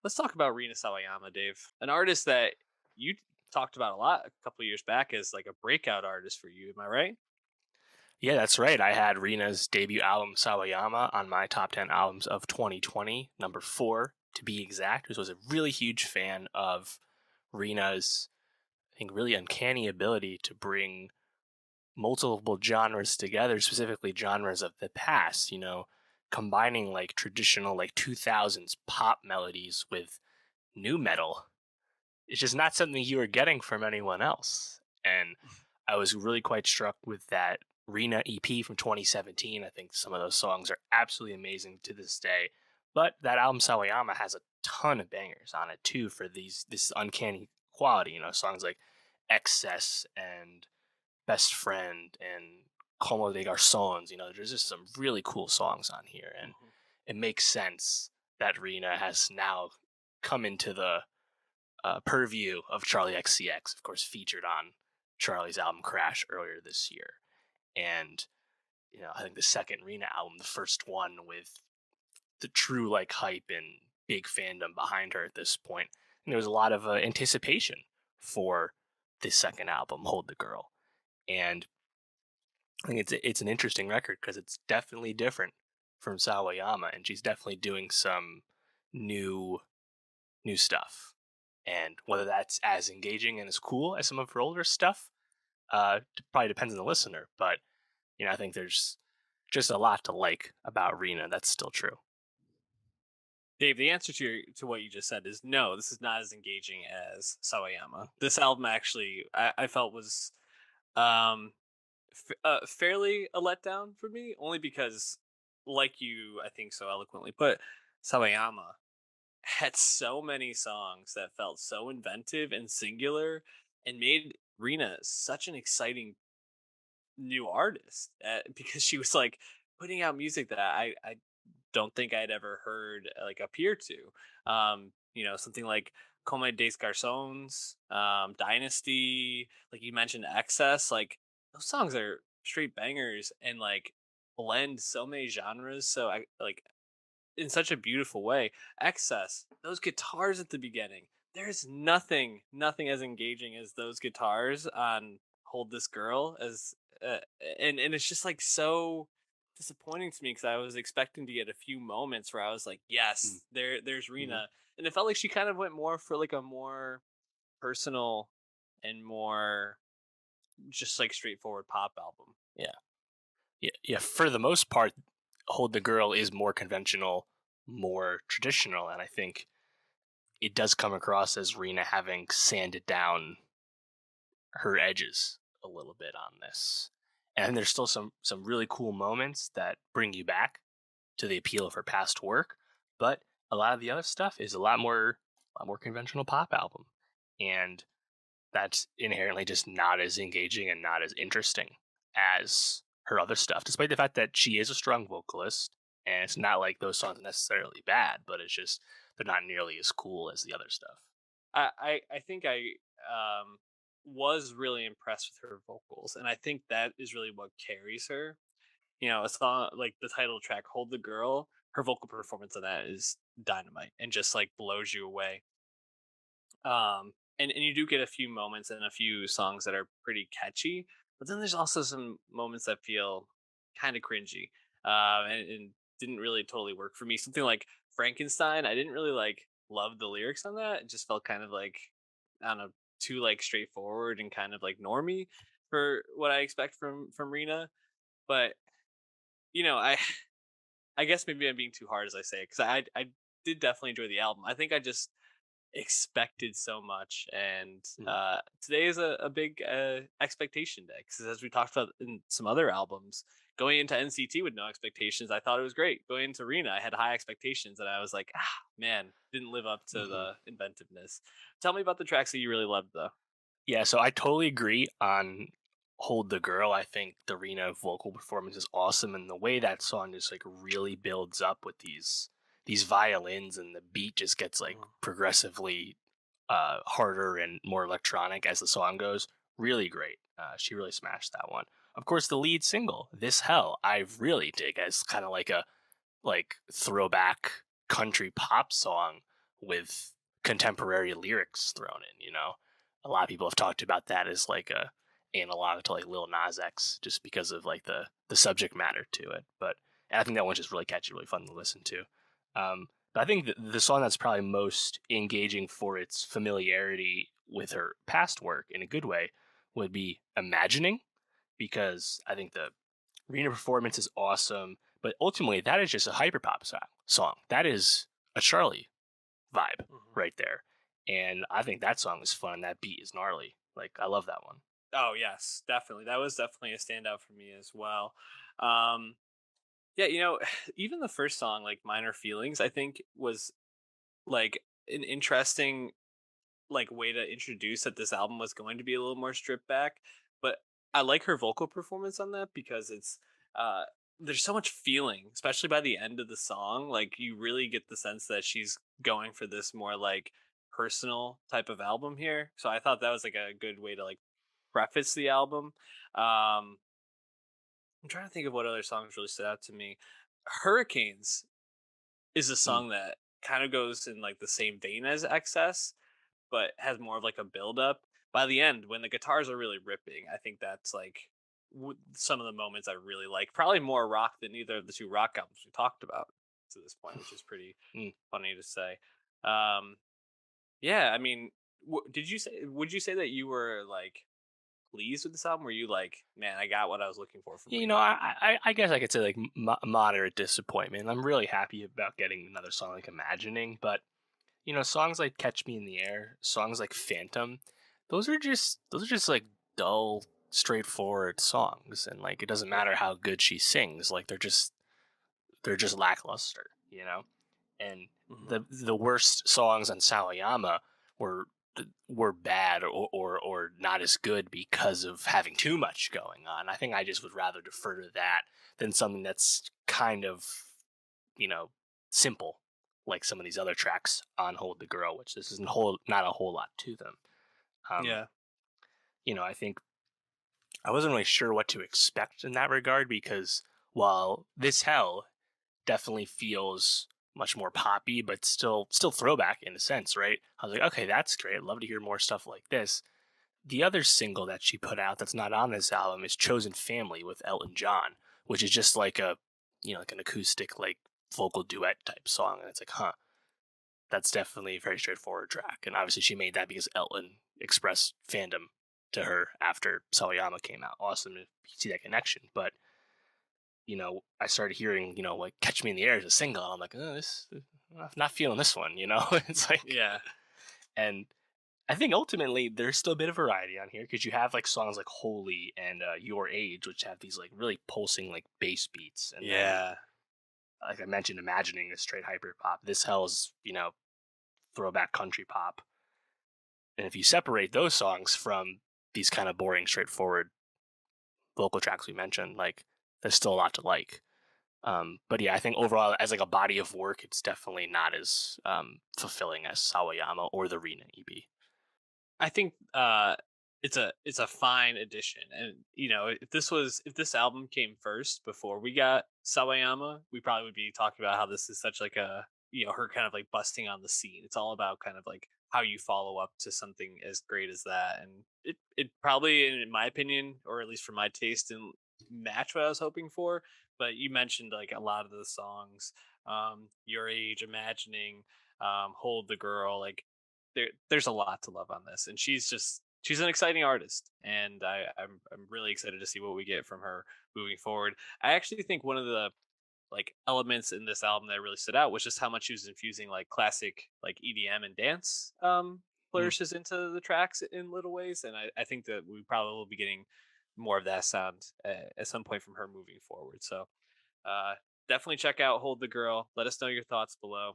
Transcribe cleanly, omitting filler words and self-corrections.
Let's talk about Rina Sawayama, Dave. An artist that you talked about a lot a couple years back as like a breakout artist for you. Am I right? Yeah, that's right. I had Rina's debut album Sawayama on my top 10 albums of 2020, number 4 to be exact. I was a really huge fan of Rina's, I think, really uncanny ability to bring multiple genres together, specifically genres of the past, combining like traditional like 2000s pop melodies with new metal. It's just not something you were getting from anyone else. And I was really quite struck with that Rena EP from 2017. I think some of those songs are absolutely amazing to this day. But that album Sawayama has a ton of bangers on it too for this uncanny quality. Songs like Excess and Best Friend and Como de Garçons. There's just some really cool songs on here, and Mhm. it makes sense that Rena has now come into the purview of Charlie XCX, of course, featured on Charlie's album Crash earlier this year. And, I think the second Rena album, the first one with the true like hype and big fandom behind her at this point. And there was a lot of anticipation for this second album, Hold the Girl. And I think it's an interesting record because it's definitely different from Sawayama, and she's definitely doing some new new stuff. And whether that's as engaging and as cool as some of her older stuff, probably depends on the listener. But I think there's just a lot to like about Rena. That's still true. Dave, the answer to what you just said is no. This is not as engaging as Sawayama. This album actually, I felt was um, fairly a letdown for me, only because, like you, I think so eloquently put, Sawayama had so many songs that felt so inventive and singular and made Rina such an exciting new artist because she was like putting out music that I don't think I'd ever heard like appear to. Something like Como des Garçons, Dynasty, like you mentioned, Excess. Like those songs are straight bangers and like blend so many genres. So I like in such a beautiful way. Excess, those guitars at the beginning. There's nothing as engaging as those guitars on "Hold This Girl" as, uh, and it's just like so disappointing to me because I was expecting to get a few moments where I was like, yes, there's Mm-hmm. Rena, and it felt like she kind of went more for like a more personal and more just like straightforward pop album. Yeah, yeah. For the most part, Hold the Girl is more conventional, more traditional, and I think it does come across as Rena having sanded down her edges a little bit on this. And there's still some really cool moments that bring you back to the appeal of her past work, but a lot of the other stuff is a lot more conventional pop album. And that's inherently just not as engaging and not as interesting as her other stuff, despite the fact that she is a strong vocalist. And it's not like those songs are necessarily bad, but it's just they're not nearly as cool as the other stuff. I think I um was really impressed with her vocals, and I think that is really what carries her. A song like the title track "Hold the Girl," her vocal performance of that is dynamite and just like blows you away. And you do get a few moments and a few songs that are pretty catchy, but then there's also some moments that feel kind of cringy, and didn't really totally work for me. Something like Frankenstein, I didn't really like love the lyrics on that. It just felt kind of like, I don't know, too like straightforward and kind of like normy for what I expect from Rena. But I I guess maybe I'm being too hard as I say it because I did definitely enjoy the album. I think I just expected so much, and Mm. today is a big expectation day because as we talked about in some other albums, going into NCT with no expectations, I thought it was great. Going into Rena, I had high expectations, and I was like, man, didn't live up to hmm the inventiveness. Tell me about the tracks that you really loved, though. Yeah, so I totally agree on Hold the Girl. I think the Rena vocal performance is awesome, and the way that song just like really builds up with these violins, and the beat just gets like Mhm. progressively harder and more electronic as the song goes. Really great. She really smashed that one. Of course, the lead single, "This Hell," I really dig as kind of like a throwback country pop song, with contemporary lyrics thrown in. You know, a lot of people have talked about that as like a analog to like Lil Nas X, just because of like the subject matter to it. But and I think that one's just really catchy, really fun to listen to. But I think the song that's probably most engaging for its familiarity with her past work in a good way would be Imagining, because I think the Rena performance is awesome, but ultimately that is just a hyperpop song. That is a Charlie vibe Mhm. right there. And I think that song is fun. That beat is gnarly. Like, I love that one. Oh yes, definitely. That was definitely a standout for me as well. Um, yeah, even the first song, like "Minor Feelings," I think was like an interesting like way to introduce that this album was going to be a little more stripped back. But I like her vocal performance on that because uh there's so much feeling, especially by the end of the song. Like you really get the sense that she's going for this more like personal type of album here. So I thought that was like a good way to like preface the album. Um I'm trying to think of what other songs really stood out to me. Hurricanes is a Mm. song that kind of goes in like the same vein as Excess, but has more of like a build up. By the end, when the guitars are really ripping, I think that's like some of the moments I really like. Probably more rock than either of the two rock albums we talked about to this point, which is pretty Mm. funny to say. Um, yeah, I mean, did you say? Would you say that you were like pleased with this album? Were you like, man, I got what I was looking for from You know, Rena? I guess I could say like moderate disappointment. I'm really happy about getting another song like Imagining, but you know, songs like Catch Me in the Air, songs like Phantom, those are just like dull, straightforward songs, and like it doesn't matter Yeah. how good she sings, like they're just lackluster, you know. And Hmm. the worst songs on Sawayama were were bad or not as good because of having too much going on. I think I just would rather defer to that than something that's kind of, you know, simple like some of these other tracks on Hold the Girl, which this isn't whole not a whole lot to them. Um, Yeah. I think I wasn't really sure what to expect in that regard, because while This Hell definitely feels much more poppy, but still throwback in a sense, right? I was like, okay, that's great. I'd love to hear more stuff like this. The other single that she put out that's not on this album is Chosen Family with Elton John, which is just like a, like an acoustic, like vocal duet type song. And it's like, huh, that's definitely a very straightforward track. And obviously she made that because Elton expressed fandom to her after Sawayama came out. Awesome to see that connection. But I started hearing, like Catch Me in the Air as a single. And I'm like, oh, I'm not feeling this one, It's like, Yeah. and I think ultimately there's still a bit of variety on here, because you have like songs like Holy and Your Age, which have these like really pulsing like bass beats. And then, Yeah. like I mentioned, Imagining is straight hyper pop. This Hell's, throwback country pop. And if you separate those songs from these kind of boring, straightforward vocal tracks we mentioned, like there's still a lot to like. But yeah, I think overall, as like a body of work, it's definitely not as fulfilling as Sawayama or the Rina EP. I think it's a fine addition, and if this album came first before we got Sawayama, we probably would be talking about how this is such like a her kind of like busting on the scene. It's all about kind of like how you follow up to something as great as that, and it probably, in my opinion, or at least for my taste, didn't match what I was hoping for. But you mentioned like a lot of the songs, Your Age, Imagining, Hold the Girl, like there's a lot to love on this, and she's an exciting artist, and I'm really excited to see what we get from her moving forward. I actually think one of the like elements in this album that really stood out was just how much she was infusing like classic like EDM and dance Mm. flourishes into the tracks in little ways, and I think that we probably will be getting more of that sound at some point from her moving forward. So uh, definitely check out Hold the Girl. Let us know your thoughts below.